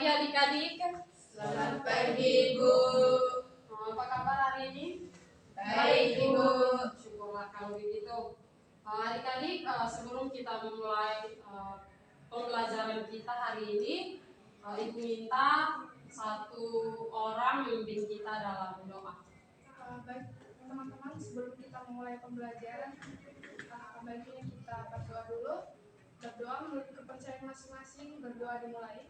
pagi adik-adik. Selamat pagi Ibu. Apa kabar hari ini? Baik Ibu. Syukurlah kalau begitu. Adik-adik, sebelum kita memulai pembelajaran kita hari ini, Ibu minta satu orang memimpin kita dalam doa. Baik teman-teman, sebelum kita memulai pembelajaran, baiknya kita berdoa dulu. Berdoa menurut kepercayaan masing-masing. Berdoa dimulai.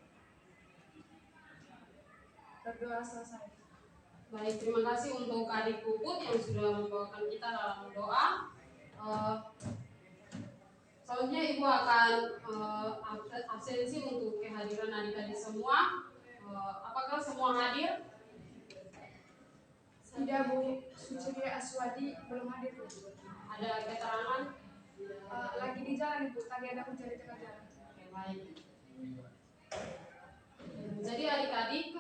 Berdoa selesai. Baik, terima kasih untuk adik Puput yang sudah membawakan kita dalam doa. Selanjutnya Ibu akan absensi untuk kehadiran adik-adik semua. Apakah semua hadir? Tidak, Bu. Suciria Aswadi belum hadir, Bu. Ada keterangan? Lagi di jalan, Bu. Tadi ada hujan di tengah jalan. Oke, baik. Jadi adik-adik,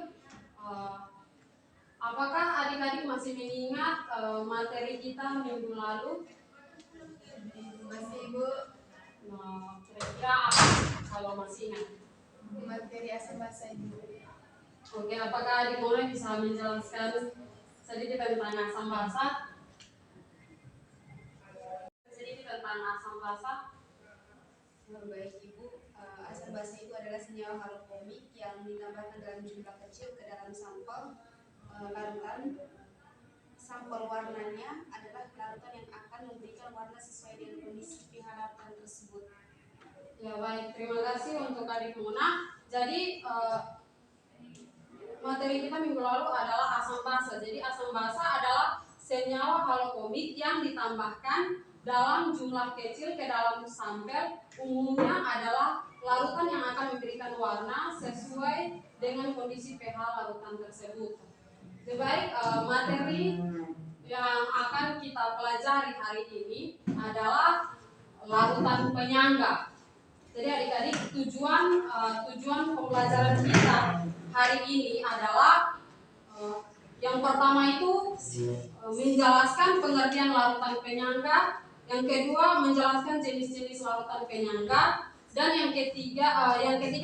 apakah adik-adik masih mengingat materi kita minggu lalu? Masih Ibu. Kira-kira apa kalau masih ingat? Materi asal bahasa Ibu. Oke, apakah adik Mona bisa menjelaskan sedikit tentang asam basa? Sedikit tentang asam basa. Baik Ibu, asam basa itu adalah senyawa halokomik yang ditambahkan dalam jumlah kecil ke dalam sampel larutan. Sampel warnanya adalah larutan yang akan memberikan warna sesuai dengan kondisi pH larutan tersebut. Ya baik, terima kasih untuk adik Mona. Jadi materi kita minggu lalu adalah asam basa. Jadi asam basa adalah senyawa halokomik yang ditambahkan dalam jumlah kecil ke dalam sampel. Umumnya adalah larutan yang akan memberikan warna sesuai dengan kondisi pH larutan tersebut. Baik, materi yang akan kita pelajari hari ini adalah larutan penyangga. Jadi adik-adik, tujuan pembelajaran kita hari ini adalah yang pertama itu menjelaskan pengertian larutan penyangga, yang kedua menjelaskan jenis-jenis larutan penyangga, dan yang ketiga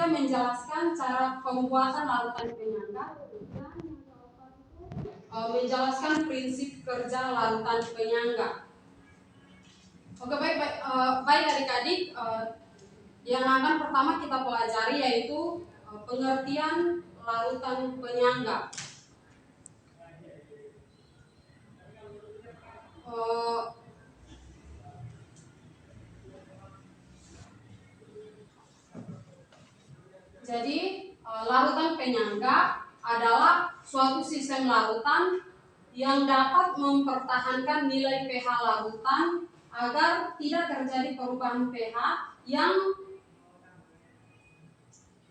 menjelaskan cara pembuatan larutan penyangga, dan yang keempat itu menjelaskan prinsip kerja larutan penyangga. Oke, baik adik-adik, yang akan pertama kita pelajari yaitu pengertian larutan penyangga. Jadi larutan penyangga adalah suatu sistem larutan yang dapat mempertahankan nilai pH larutan agar tidak terjadi perubahan pH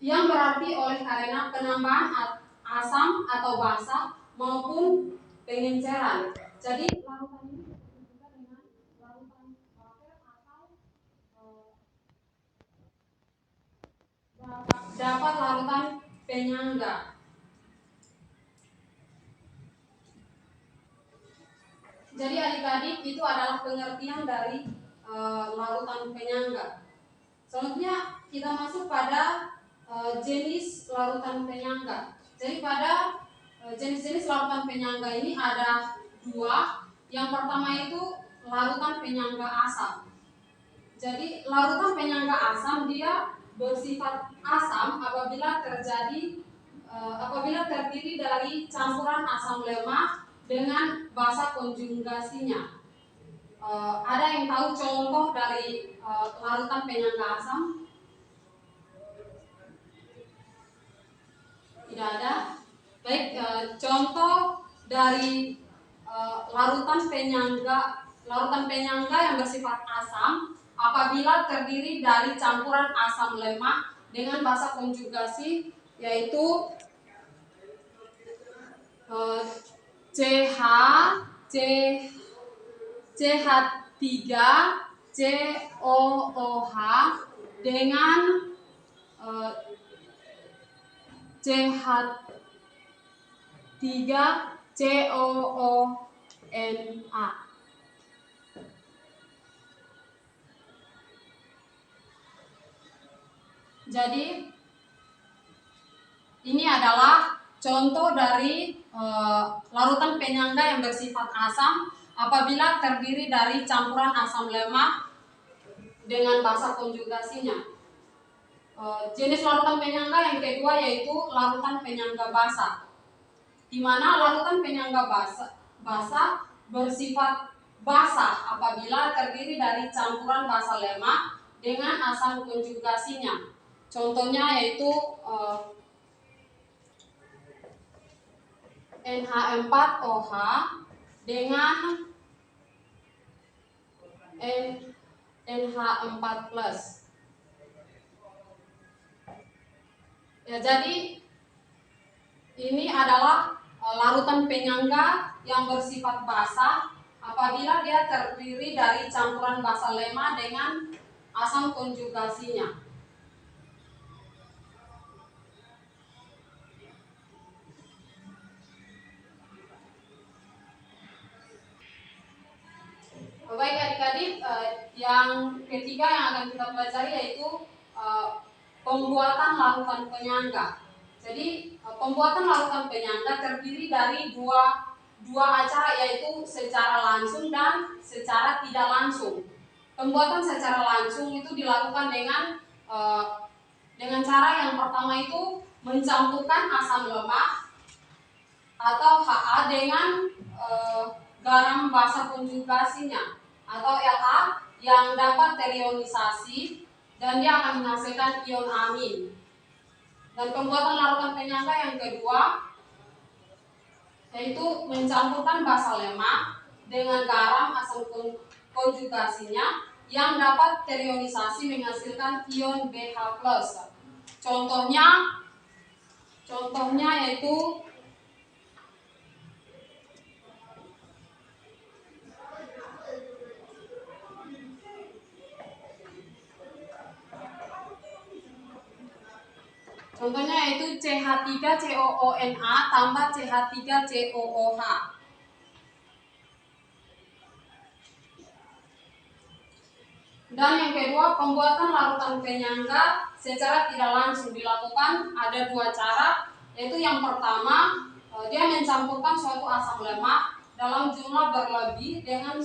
yang berarti oleh karena penambahan asam atau basa maupun pengenceran. Jadi larutan ini disebut juga dengan larutan buffer atau dapat larutan penyangga. Jadi adik-adik, itu adalah pengertian dari larutan penyangga. Selanjutnya kita masuk pada jenis larutan penyangga. Jadi pada jenis-jenis larutan penyangga ini ada dua. Yang pertama itu larutan penyangga asam. Jadi larutan penyangga asam dia bersifat asam apabila terdiri dari campuran asam lemak dengan basa konjugasinya. Ada yang tahu contoh dari larutan penyangga asam? Tidak ada. Baik, contoh dari larutan penyangga yang bersifat asam apabila terdiri dari campuran asam lemak dengan basa konjugasi yaitu CH3COOH dengan CH3COONA. Jadi ini adalah contoh dari larutan penyangga yang bersifat asam apabila terdiri dari campuran asam lemak dengan basa konjugasinya. Jenis larutan penyangga yang kedua yaitu larutan penyangga basa, di mana larutan penyangga basa bersifat basa apabila terdiri dari campuran basa lemak dengan asam konjugasinya. Contohnya yaitu NH4OH dengan NH4+. Ya, jadi ini adalah larutan penyangga yang bersifat basa apabila dia terdiri dari campuran basa lemak dengan asam konjugasinya. Baik adik-adik, yang ketiga yang akan kita pelajari yaitu pembuatan larutan penyangga. Jadi pembuatan larutan penyangga terdiri dari dua acara, yaitu secara langsung dan secara tidak langsung. Pembuatan secara langsung itu dilakukan dengan cara yang pertama itu mencampurkan asam lemak atau Ha dengan garam basa konjugasinya atau La yang dapat terionisasi dan dia akan menghasilkan ion amin. Dan pembuatan larutan penyangga yang kedua yaitu mencampurkan basa lemak dengan garam asam konjugasinya yang dapat terionisasi menghasilkan ion BH+. Contohnya yaitu CH3COONA tambah CH3COOH. Dan yang kedua, pembuatan larutan penyangga secara tidak langsung dilakukan ada dua cara, yaitu yang pertama dia mencampurkan suatu asam lemak dalam jumlah berlebih dengan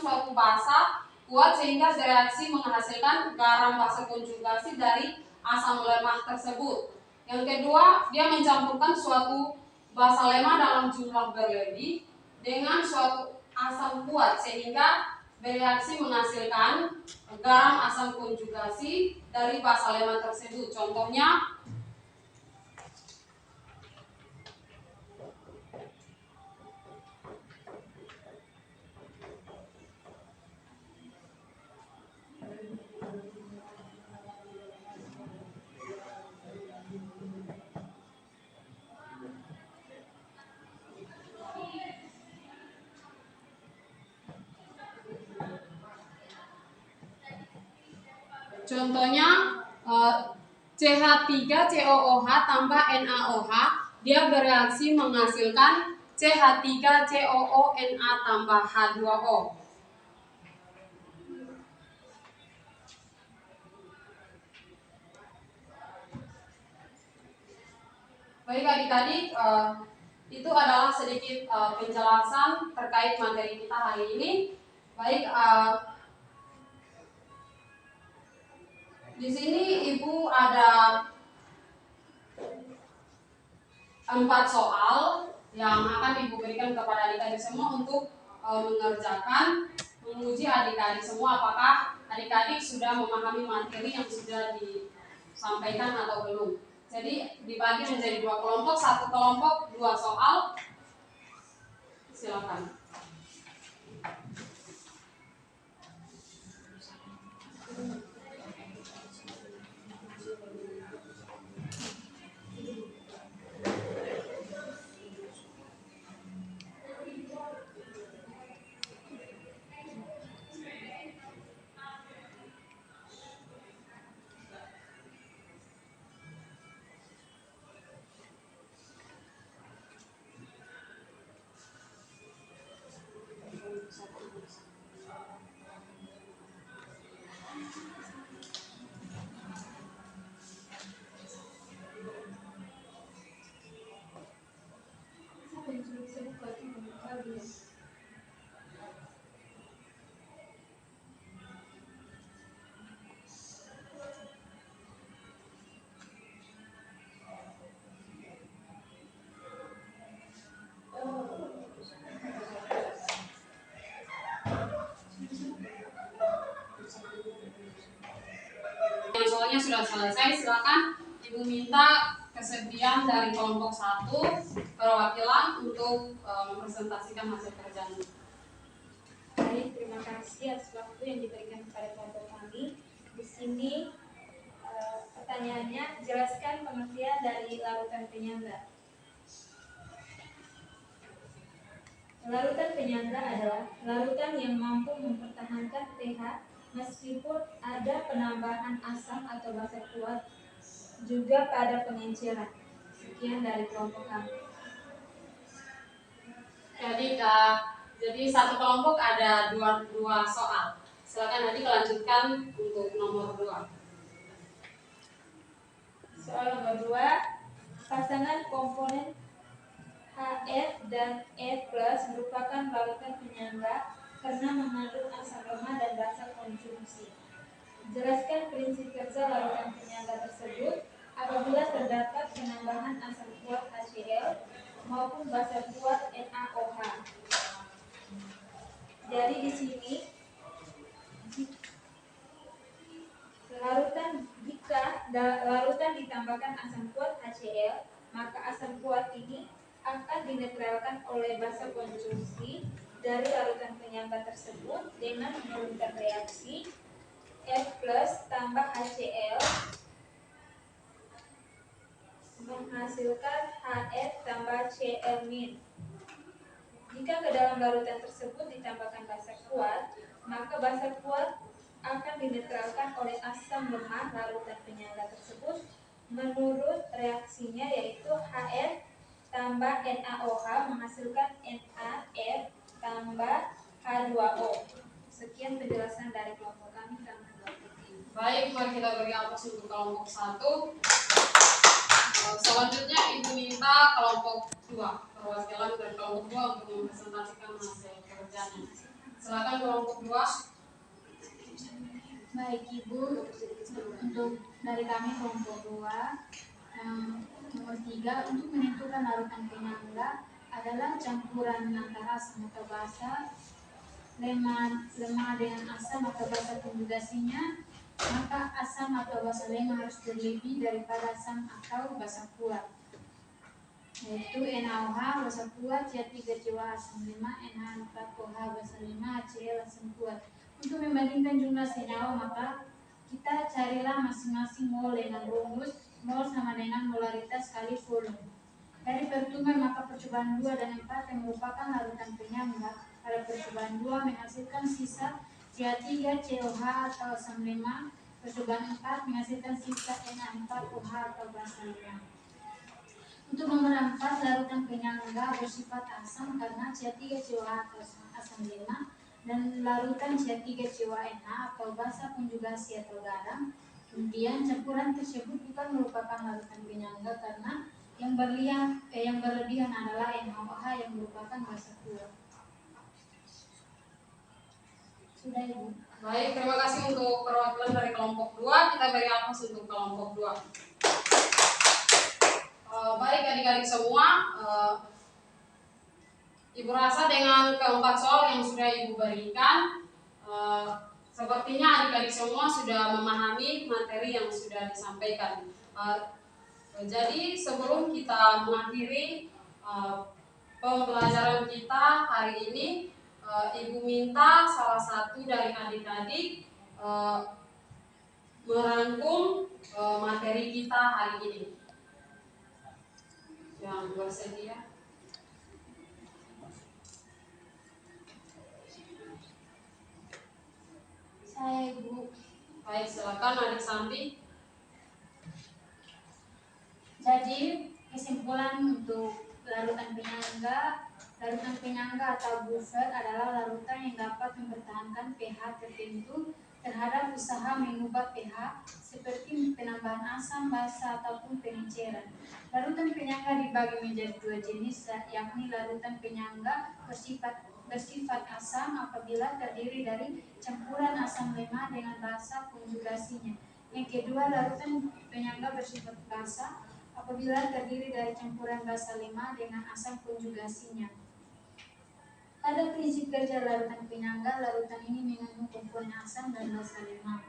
suatu basa kuat sehingga bereaksi menghasilkan garam basa konjugasi dari asam lemak tersebut. Yang kedua, dia mencampurkan suatu basa lemak dalam jumlah berlebih dengan suatu asam kuat sehingga bereaksi menghasilkan garam asam konjugasi dari basa lemak tersebut. Contohnya CH3COOH tambah NaOH, dia bereaksi menghasilkan CH3COONA tambah H2O. Baik adik-adik, itu adalah sedikit penjelasan terkait materi kita hari ini. Baik, di sini Ibu ada 4 soal yang akan Ibu berikan kepada adik-adik semua untuk mengerjakan, menguji adik-adik semua apakah adik-adik sudah memahami materi yang sudah disampaikan atau belum. Jadi dibagi menjadi 2 kelompok, 1 kelompok 2 soal. Silakan. sudah selesai. Silakan Ibu minta kesediaan dari kelompok 1 perwakilan untuk mempresentasikan hasil kerjaan. Baik, terima kasih atas waktu yang diberikan kepada kelompok kami. Di sini pertanyaannya, jelaskan pengertian dari larutan penyangga. Larutan penyangga adalah larutan yang mampu mempertahankan pH meskipun ada penambahan asam atau basa kuat juga pada pengenceran. Sekian dari kelompok kami. Jadi satu kelompok ada dua soal. Silakan nanti lanjutkan untuk nomor 2. Soal nomor 2, pasangan komponen HF dan E+ merupakan larutan penyangga karena mengandung asam lemah dan basa konjungsi. Jelaskan prinsip kerja larutan penyangga tersebut apabila terdapat penambahan asam kuat HCl maupun basa kuat NaOH. Jadi di sini jika larutan ditambahkan asam kuat HCl, maka asam kuat ini akan dinetralkan oleh basa konjungsi dari larutan penyangga tersebut dengan menurunkan reaksi F+ tambah HCl menghasilkan HF tambah Cl-. Jika ke dalam larutan tersebut ditambahkan basa kuat, maka basa kuat akan dinetralkan oleh asam lemah larutan penyangga tersebut menurut reaksinya, yaitu HF tambah NaOH menghasilkan NaF tambah H2O. Sekian penjelasan dari kelompok kami. Baik, mari kita beri aplaus untuk kelompok 1. Selanjutnya Ibu minta kelompok 2 perwakilan dari kelompok 2 untuk mempresentasikan hasil kerjanya. Silakan kelompok 2. Baik Ibu, untuk dari kami kelompok 2 nomor 3, untuk menentukan larutan penyangga adalah campuran antara asam atau basa lemah dengan asam atau basa konjugasinya, maka asam atau basa lemah harus berlebih daripada asam atau basa kuat, yaitu NaOH basa kuat, CH3COA asam lemah, NH4OH basa lemah, HCl asam kuat. Untuk membandingkan jumlah senyawa, maka kita carilah masing-masing mol dengan rumus mol sama dengan molaritas kali volume. Dari perhitungan, maka percobaan 2 dan 4 yang merupakan larutan penyangga pada percobaan 2 menghasilkan sisa CH3COH atau asam lemah, percobaan 4 menghasilkan sisa NH4OH atau basa lemah. Untuk nomor 4, larutan penyangga bersifat asam karena CH3COH atau asam lemah dan larutan CH3COA atau basa konjugasi atau garam. Kemudian campuran tersebut bukan merupakan larutan penyangga karena yang berlebihan adalah NaOH yang merupakan basa kuat. Sudah Ibu. Baik, terima kasih untuk perwakilan dari kelompok 2. Kita beri aplaus untuk kelompok 2. Baik adik-adik semua, Ibu rasa dengan keempat soal yang sudah Ibu berikan, sepertinya adik-adik semua sudah memahami materi yang sudah disampaikan. Jadi sebelum kita mengakhiri pembelajaran kita hari ini, Ibu minta salah satu dari adik-adik merangkum materi kita hari ini. Yang bersedia. Saya Ibu. Baik, silakan adik Santi. Jadi kesimpulan untuk larutan penyangga atau buffer adalah larutan yang dapat mempertahankan pH tertentu terhadap usaha mengubah pH seperti penambahan asam, basa ataupun pengenceran. Larutan penyangga dibagi menjadi 2 jenis, yakni larutan penyangga bersifat asam apabila terdiri dari campuran asam lemah dengan basa konjugasinya. Yang kedua, larutan penyangga bersifat basa apabila terdiri dari campuran basa lemah dengan asam konjugasinya. Pada prinsip kerja larutan penyangga, larutan ini mengandung komponen asam dan basa lemah.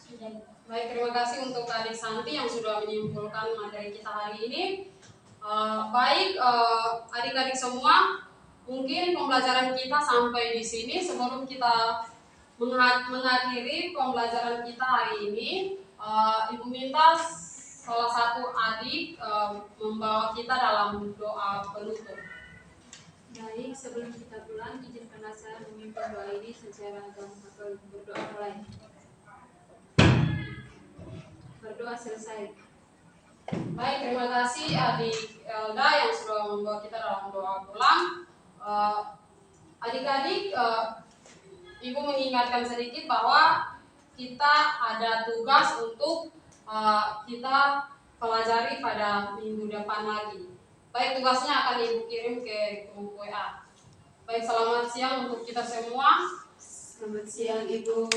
Baik, terima kasih untuk Adik Santi yang sudah menyimpulkan materi kita hari ini. Adik-adik semua, mungkin pembelajaran kita sampai di sini. Sebelum kita mengakhiri pembelajaran kita hari ini, Ibu minta salah satu adik membawa kita dalam doa penutup. Baik, sebelum kita pulang, izinkanlah saya memimpin doa ini secara agama. Berdoa mulai. Berdoa selesai. Baik, terima kasih Adik Elda yang sudah membawa kita dalam doa pulang. Adik-adik, Ibu mengingatkan sedikit bahwa kita ada tugas untuk kita pelajari pada minggu depan lagi. Baik, tugasnya akan Ibu kirim ke grup WA. Baik, selamat siang untuk kita semua. Selamat siang, Ibu.